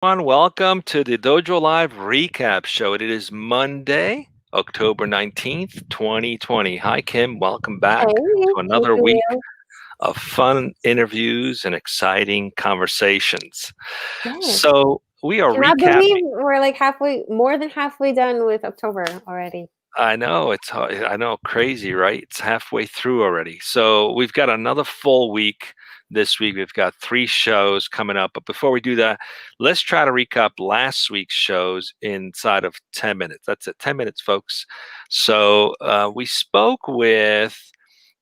Everyone, welcome to the Dojo Live recap show. It is Monday, October 19th, 2020. Hi, Kim. Welcome back Hey, to hey, another week Leo. of fun interviews and exciting conversations. Yes. So, we are Cannot believe recapping. we're like more than halfway done with October already. I know I know, crazy, right? It's halfway through already. So we've got another full week this week. We've got 3 shows coming up. But before we do that, let's try to recap last week's shows inside of 10 minutes. That's it, 10 minutes, folks. So we spoke with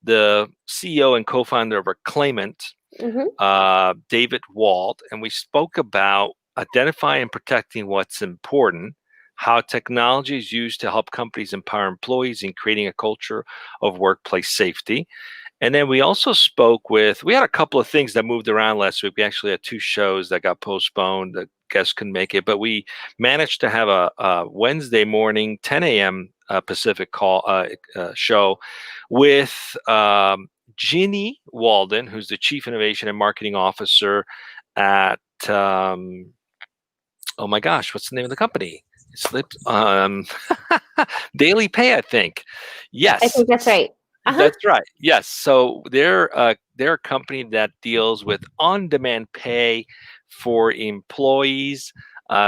the CEO and co-founder of Reclaimant, Hmm. David Wald, and we spoke about identifying and protecting what's important, how technology is used to help companies empower employees in creating a culture of workplace safety. And then we also spoke with, we had a couple of things that moved around last week. We actually had 2 shows that got postponed. The guests couldn't make it, but we managed to have a Wednesday morning, 10 a.m. Pacific show with Ginny Walden, who's the Chief Innovation and Marketing Officer at, oh my gosh, what's the name of the company? It slipped. Daily Pay, I think. I Yes, think that's right. Uh-huh. that's right. Yes. So they're a company that deals with on-demand pay for employees,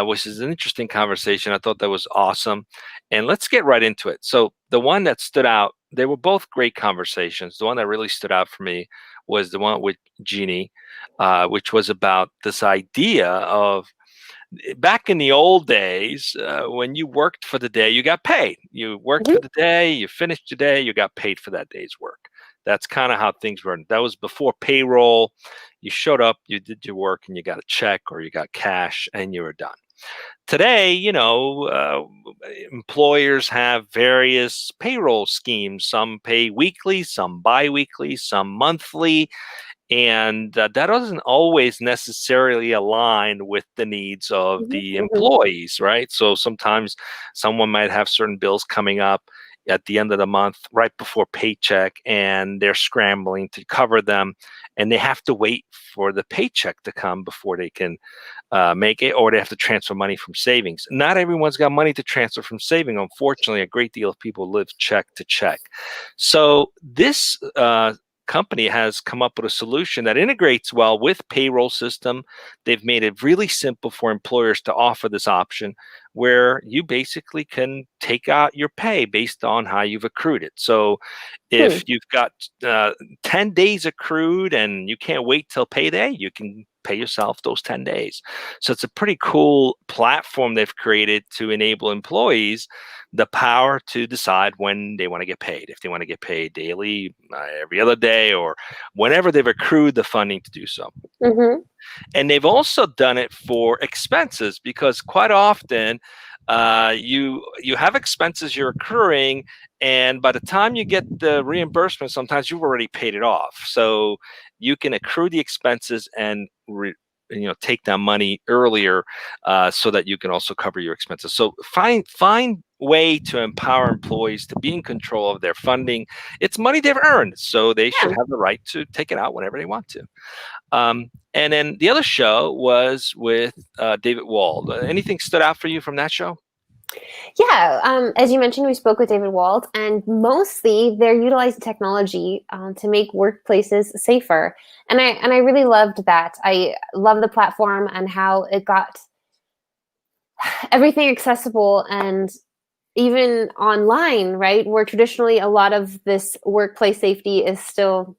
which is an interesting conversation. I thought that was awesome. And let's get right into it. So the one that stood out, they were both great conversations. The one that really stood out for me was the one with Jeannie, which was about this idea of back in the old days, when you worked for the day, you got paid. You worked Hmm. for the day, you finished your day, you got paid for that day's work. That's kind of how things were. That was before payroll. You showed up, you did your work, and you got a check or you got cash, and you were done. Today, employers have various payroll schemes. Some pay weekly, some biweekly, some monthly, and that doesn't always necessarily align with the needs of Hmm. the Hmm. employees, right? So sometimes someone might have certain bills coming up at the end of the month right before paycheck, and they're scrambling to cover them, and they have to wait for the paycheck to come before they can make it, or they have to transfer money from savings. Not everyone's got money to transfer from saving. Unfortunately, a great deal of people live check to check. So this company has come up with a solution that integrates well with payroll system. They've made it really simple for employers to offer this option where you basically can take out your pay based on how you've accrued it. So Hmm. if you've got 10 days accrued and you can't wait till payday, you can pay yourself those 10 days. So it's a pretty cool platform they've created to enable employees the power to decide when they want to get paid. If they want to get paid daily, every other day, or whenever they've accrued the funding to do so. Hmm. And they've also done it for expenses because quite often you have expenses you're accruing, and by the time you get the reimbursement, sometimes you've already paid it off. So you can accrue the expenses and take that money earlier, so that you can also cover your expenses. So find way to empower employees to be in control of their funding. It's money they've earned, so they should Yeah. have the right to take it out whenever they want to. And then the other show was with David Wald. Anything stood out for you from that show? Yeah. As you mentioned, we spoke with David Wald, and mostly they're utilizing technology to make workplaces safer. And I really loved that. I love the platform and how it got everything accessible and even online, right? Where traditionally a lot of this workplace safety is still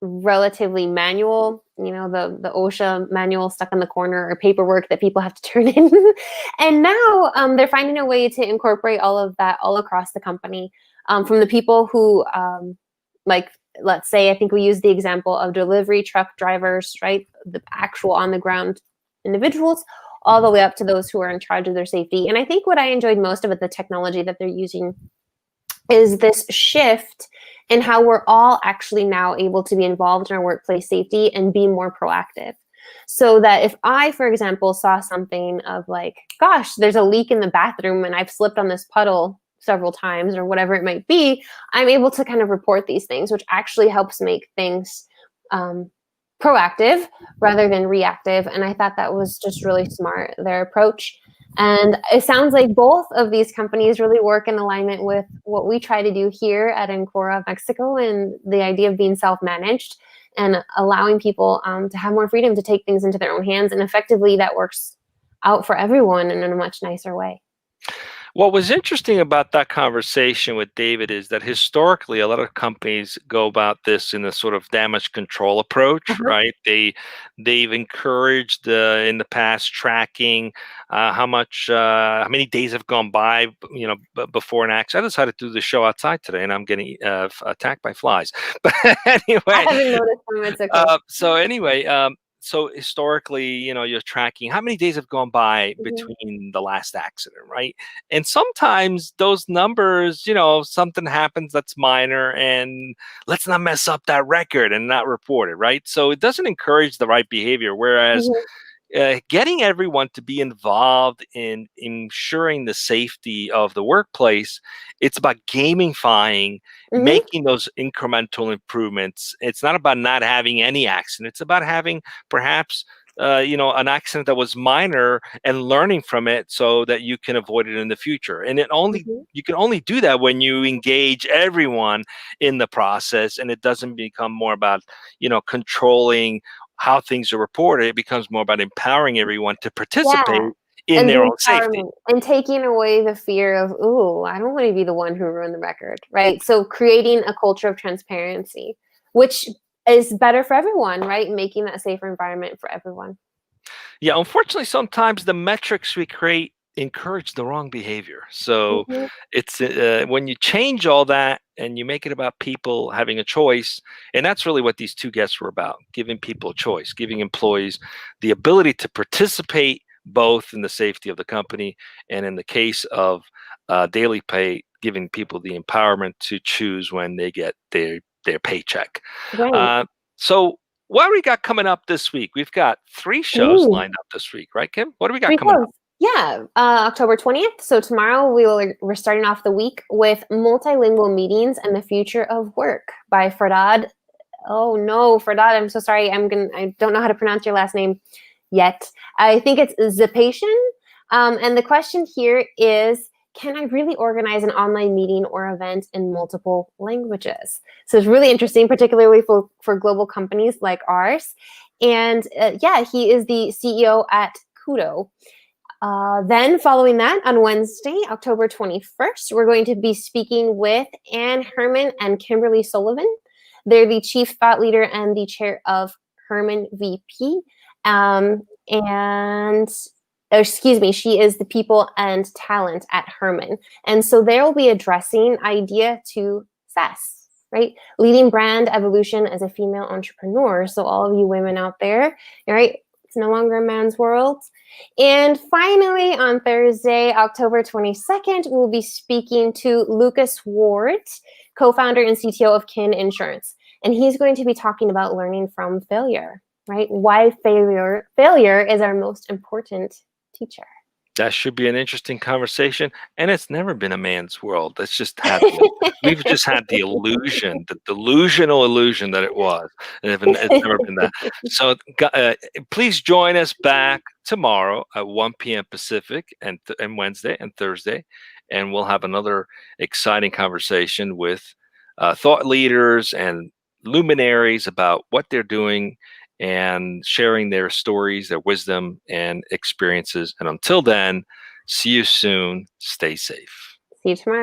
relatively manual, the OSHA manual stuck in the corner or paperwork that people have to turn in. And now they're finding a way to incorporate all of that all across the company, from the people who, like, let's say, I think we use the example of delivery truck drivers, right? The actual on the ground individuals, all the way up to those who are in charge of their safety. And I think what I enjoyed most about the technology that they're using is this shift in how we're all actually now able to be involved in our workplace safety and be more proactive. So that if I, for example, saw something of like, gosh, there's a leak in the bathroom and I've slipped on this puddle several times or whatever it might be, I'm able to kind of report these things, which actually helps make things um, proactive rather than reactive. And I thought that was just really smart, their approach. And it sounds like both of these companies really work in alignment with what we try to do here at Ancora, Mexico, and the idea of being self-managed and allowing people to have more freedom to take things into their own hands. And effectively, that works out for everyone in a much nicer way. What was interesting about that conversation with David is that historically, a lot of companies go about this in a sort of damage control approach, Uh-huh. right? They've encouraged in the past tracking how many days have gone by, before an accident. I decided to do the show outside today, and I'm getting attacked by flies. But I anyway, haven't noticed them. It's okay. So historically, you're tracking how many days have gone by Mhm. between the last accident, right? And sometimes those numbers, something happens that's minor, and let's not mess up that record and not report it, right? So it doesn't encourage the right behavior. Whereas Mhm. getting everyone to be involved in ensuring the safety of the workplace, it's about gamifying, Mhm. making those incremental improvements. It's not about not having any accident. It's about having perhaps an accident that was minor and learning from it so that you can avoid it in the future. And Mhm. you can only do that when you engage everyone in the process, and it doesn't become more about controlling how things are reported. It becomes more about empowering everyone to participate Yeah. in And their the own safety. empowerment and taking away the fear of, "Ooh, I don't wanna be the one who ruined the record," right? So creating a culture of transparency, which is better for everyone, right? Making that safer environment for everyone. Yeah, unfortunately, sometimes the metrics we create encourage the wrong behavior. So Mhm. it's when you change all that and you make it about people having a choice, and that's really what these two guests were about: giving people a choice, giving employees the ability to participate both in the safety of the company and, in the case of daily pay, giving people the empowerment to choose when they get their paycheck. Right. Uh, so what do we got coming up this week? We've got 3 shows Ooh. lined up this week, right, Kim? What do we got 3 coming up? shows. Yeah, October 20th. So tomorrow we're starting off the week with Multilingual Meetings and the Future of Work by Ferdad. Oh no, Ferdad, I'm so sorry. I don't know how to pronounce your last name yet. I think it's Zapation. And the question here is, can I really organize an online meeting or event in multiple languages? So it's really interesting, particularly for global companies like ours. And yeah, he is the CEO at Kudo. Then, following that, on Wednesday, October 21st, we're going to be speaking with Anne Herman and Kimberly Sullivan. They're the chief thought leader and the chair of Herman VP. And excuse me, she is the people and talent at Herman. And so they'll be addressing idea to success, right? Leading brand evolution as a female entrepreneur. So all of you women out there, right? It's no longer a man's world. And finally, on Thursday, October 22nd, we'll be speaking to Lucas Ward, co-founder and CTO of Kin Insurance. And he's going to be talking about learning from failure, right? Why failure is our most important teacher. That should be an interesting conversation, and it's never been a man's world. We've just had the illusion, the delusional illusion that it was, and it's never been that. So, please join us back tomorrow at 1 p.m. Pacific and Wednesday and Thursday, and we'll have another exciting conversation with thought leaders and luminaries about what they're doing and sharing their stories, their wisdom, and experiences. And until then, see you soon. Stay safe. See you tomorrow.